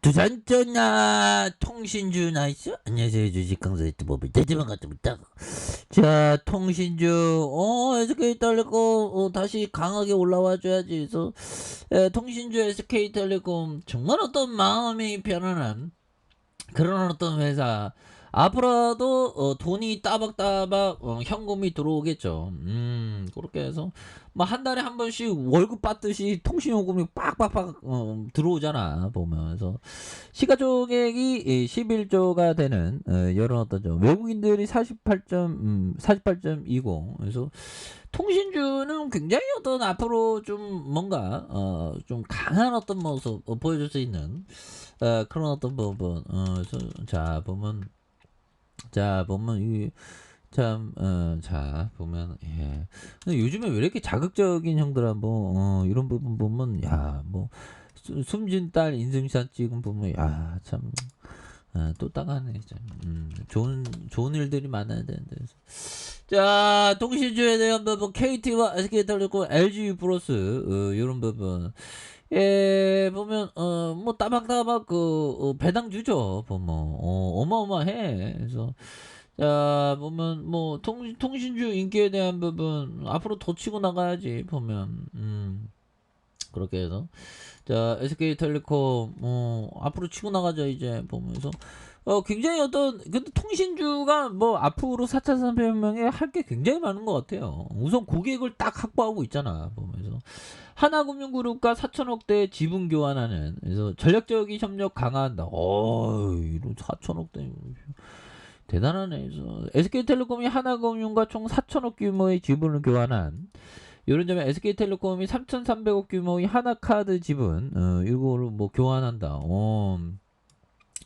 두산전나 통신주 나이스. 안녕하세요, 주식 강사 유튜버 대지방 같습니다. 자, 통신주 SK텔레콤 다시 강하게 올라와 줘야지. 그래서 통신주 SK텔레콤 정말 어떤 마음이 편안한 그런 어떤 회사. 앞으로도 돈이 따박따박 현금이 들어오겠죠. 그렇게 해서 뭐 한 달에 한 번씩 월급 받듯이 통신요금이 빡빡빡 들어오잖아 보면. 그래서 시가총액이 11조가 되는 이런 어떤 좀 외국인들이 48.20. 그래서 통신주는 굉장히 어떤 앞으로 좀 뭔가 좀 강한 어떤 모습 보여줄 수 있는 그런 어떤 부분. 그래서 자 보면 이 참 자 보면 예. 근데 요즘에 왜 이렇게 자극적인 형들아 뭐 이런 부분 보면 야 뭐 숨진 딸 인증샷 찍은 보면 야 참 또 따가네 참. 좋은 일들이 많아야 되는데. 자, 통신주에 대한 부분 KT와 SK텔레콤, LG유플러스 이런 부분. 예, 보면 뭐 따박따박 배당 주죠. 보면 어마어마해. 그래서 자 보면 뭐 통신주 인기에 대한 부분 앞으로 더 치고 나가야지 보면. 그렇게 해서 자 SK텔레콤 앞으로 치고 나가자 이제 보면서 굉장히 어떤 근데 통신주가 뭐 앞으로 4차 산업혁명에 할 게 굉장히 많은 것 같아요. 우선 고객을 딱 확보하고 있잖아 보면서 하나금융그룹과 4천억대 지분 교환하는. 그래서 전략적인 협력 강화한다. 이런 4천억대 대단하네. 그래서 SK텔레콤이 하나금융과 총 4천억 규모의 지분을 교환한. 이런 점에 SK텔레콤이 3,300억 규모의 하나카드 지분 이거를 뭐 교환한다.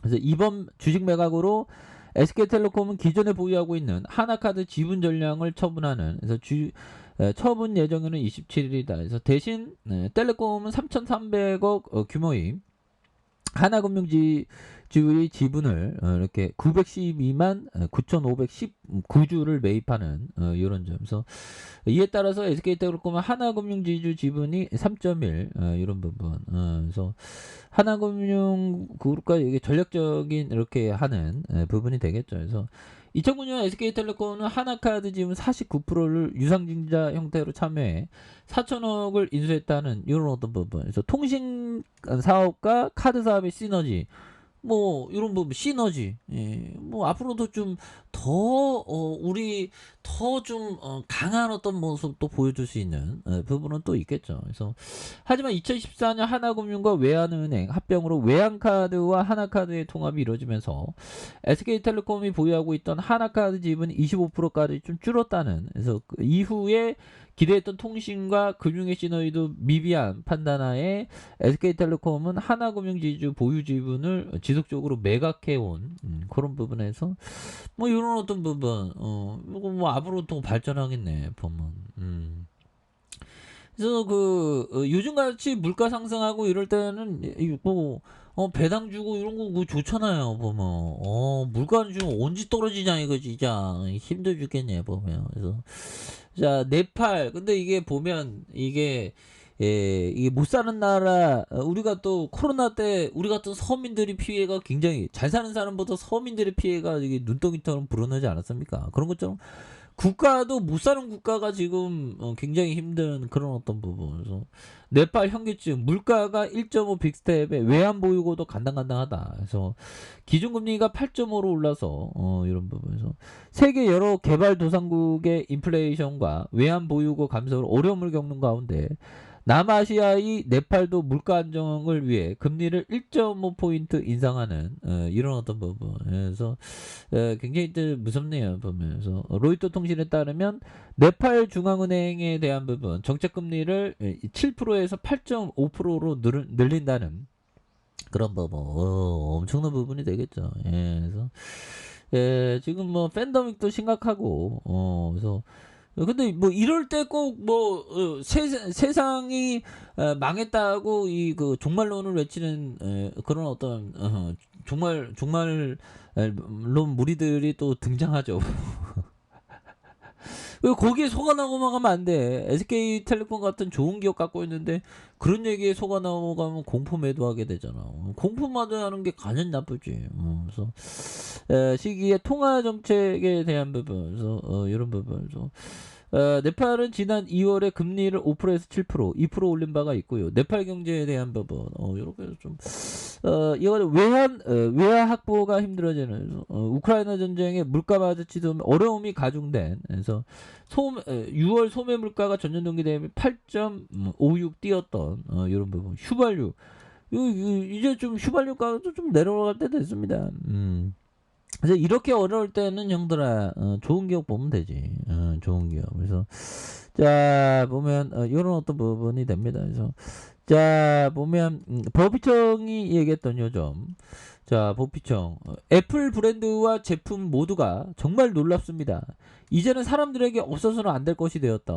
그래서 이번 주식 매각으로 SK텔레콤은 기존에 보유하고 있는 하나카드 지분 전량을 처분하는. 그래서 처분 예정일은 27일이다. 그래서 대신 텔레콤은 3,300억 규모의 하나금융주의 지분을 이렇게 912만 9,519주를 매입하는 이런 점. 그래서 이에 따라서 SK텔레콤은 하나금융지주 지분이 3.1 이런 부분. 그래서 하나금융그룹과 이게 전략적인 이렇게 하는 부분이 되겠죠. 그래서 2009년 SK텔레콤은 하나카드 지분 49%를 유상증자 형태로 참여해 4천억을 인수했다는 이런 어떤 부분. 그래서 통신 사업과 카드 사업의 시너지. 뭐 이런 부분 시너지. 예. 뭐 앞으로도 좀 더 우리 더 좀 강한 어떤 모습도 보여줄 수 있는 부분은 또 있겠죠. 그래서 하지만 2014년 하나금융과 외환은행 합병으로 외환카드와 하나카드의 통합이 이루어지면서 SK텔레콤이 보유하고 있던 하나카드 지분 25%까지 좀 줄었다는. 그래서 그 이후에 기대했던 통신과 금융의 시너지도 미비한 판단하에 SK텔레콤은 하나금융지주 보유 지분을 지속적으로 매각해온 그런 부분에서 뭐 이런 어떤 부분 이거 뭐 앞으로 또 발전하겠네 보면. 그래서 요즘같이 물가 상승하고 이럴 때는 뭐 배당 주고 이런 거 그거 좋잖아요 보면. 물가는 지금 언제 떨어지냐 이거 진짜 힘들어 죽겠네 보면. 그래서 자 네팔. 근데 이게 보면 이게 못 사는 나라. 우리가 또 코로나 때 우리 같은 서민들이 피해가 굉장히 잘 사는 사람보다 서민들의 피해가 이게 눈덩이처럼 불어나지 않았습니까? 그런 것처럼 국가도 못 사는 국가가 지금 굉장히 힘든 그런 어떤 부분. 그래서 네팔 현기증 물가가 1.5 빅스텝에 외환 보유고도 간당간당하다. 그래서 기준금리가 8.5로 올라서 이런 부분에서 세계 여러 개발도상국의 인플레이션과 외환 보유고 감소로 어려움을 겪는 가운데 남아시아의 네팔도 물가 안정을 위해 금리를 1.5포인트 인상하는 이런 어떤 부분. 그래서 굉장히 무섭네요 보면서. 로이터 통신에 따르면 네팔 중앙은행에 대한 부분 정책금리를 7%에서 8.5%로 늘린다는 그런 부분. 엄청난 부분이 되겠죠. 예, 그래서 지금 뭐 팬데믹도 심각하고 그래서 근데 뭐 이럴 때 꼭 뭐 세상이 망했다고 이 그 종말론을 외치는 그런 어떤 종말론 무리들이 또 등장하죠. 왜 거기에 속아 넘어가면 안 돼. SK텔레콤 같은 좋은 기업 갖고 있는데 그런 얘기에 속아 넘어가면 공포 매도하게 되잖아. 공포 매도하는 게 가장 나쁘지. 그래서 시기에 통화 정책에 대한 부분, 그래서 이런 부분, 그래서 네팔은 지난 2월에 금리를 5%에서 7%, 2% 올린 바가 있고요. 네팔 경제에 대한 부분, 이렇게 좀 이거는 외환 확보가 힘들어지는 우크라이나 전쟁에 물가마저 치솟으면 어려움이 가중된 그래서 6월 소매 물가가 전년 동기 대비 8.56 뛰었던 이런 부분 휘발유 이제 좀 휘발유가도 좀 내려갈 때 됐습니다. 그래서 이렇게 어려울 때는 형들아 좋은 기업 보면 되지. 좋은 기업. 그래서 자 보면 이런 어떤 부분이 됩니다. 그래서 자 보면 법이청이 얘기했던 요점. 자 법이청 애플 브랜드와 제품 모두가 정말 놀랍습니다. 이제는 사람들에게 없어서는 안 될 것이 되었다.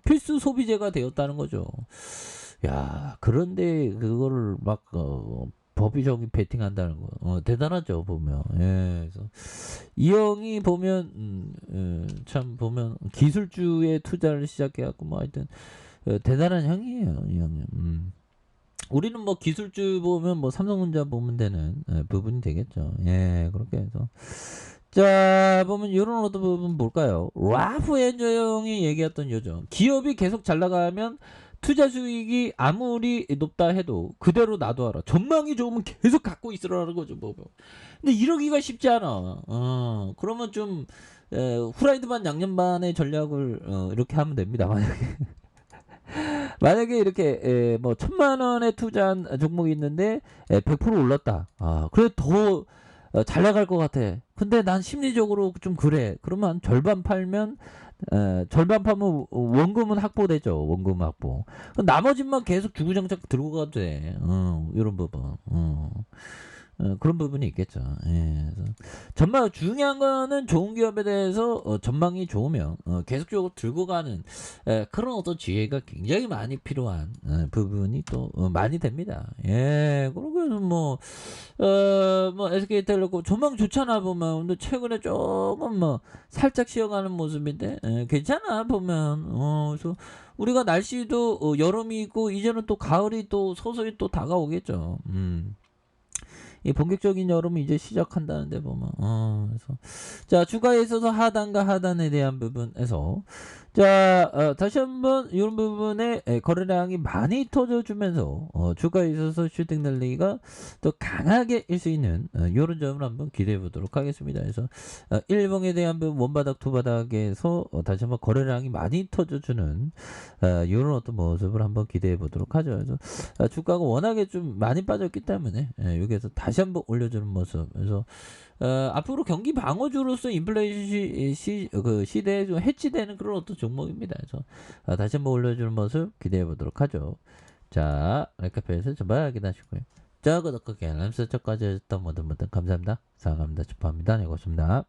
필수 소비재가 되었다는 거죠. 야 그런데 그거를 막 법이정이 베팅한다는 거 대단하죠 보면. 예, 그래서 이 형이 보면 참 보면 기술주에 투자를 시작해갖고 뭐 하여튼 대단한 형이에요 이 형은. 우리는 뭐 기술주 보면 뭐 삼성전자 보면 되는 부분이 되겠죠. 예 그렇게 해서 자 보면 이런 어떤 부분 볼까요? 라프 엔저 형이 얘기했던 요점 기업이 계속 잘 나가면 투자 수익이 아무리 높다 해도 그대로 놔둬라. 전망이 좋으면 계속 갖고 있으라는 거죠. 뭐. 근데 이러기가 쉽지 않아. 그러면 좀 후라이드 반 양념 반의 전략을 이렇게 하면 됩니다. 만약에 이렇게 뭐 1,000,000원에 투자한 종목이 있는데 100% 올랐다. 그래 더 잘 나갈 것 같아. 근데 난 심리적으로 좀 그래. 그러면 절반 팔면 절반 파면 원금은 확보되죠. 원금 확보. 나머지만 계속 주구장창 들고 가도 돼. 이런 부분. 그런 부분이 있겠죠. 예, 그래서 전망 중요한 거는 좋은 기업에 대해서 전망이 좋으면 계속적으로 들고 가는 그런 어떤 지혜가 굉장히 많이 필요한 부분이 또 많이 됩니다. 예, 그러고 뭐 SK텔레콤 전망 좋잖아 보면 근데 최근에 조금 뭐 살짝 쉬어가는 모습인데 괜찮아 보면 그래서 우리가 날씨도 여름이 있고 이제는 또 가을이 또 서서히 또 다가오겠죠. 이 본격적인 여름이 이제 시작한다는데 보면 그래서 자 주가에 있어서 하단과 하단에 대한 부분에서 자 다시 한번 이런 부분에 거래량이 많이 터져주면서 주가에 있어서 슈팅 랠리가 또 강하게 일 수 있는 이런 점을 한번 기대해 보도록 하겠습니다. 그래서 일봉에 대한 부분 원바닥 두바닥에서 다시 한번 거래량이 많이 터져주는 이런 어떤 모습을 한번 기대해 보도록 하죠. 그래서 주가가 워낙에 좀 많이 빠졌기 때문에 여기에서 다시 한번 올려주는 모습. 그래서 앞으로 경기 방어주로서 인플레이션 그 시대에 좀 해치되는 그런 어떤 종목입니다. 그래서 다시 한번 올려주는 모습 기대해 보도록 하죠. 자, 레카페에서 전부 확인하시고요. 자, 구독과 알람 설정까지 해주셨던 모든 분들 감사합니다. 사랑합니다. 축하합니다. 네, 고맙습니다.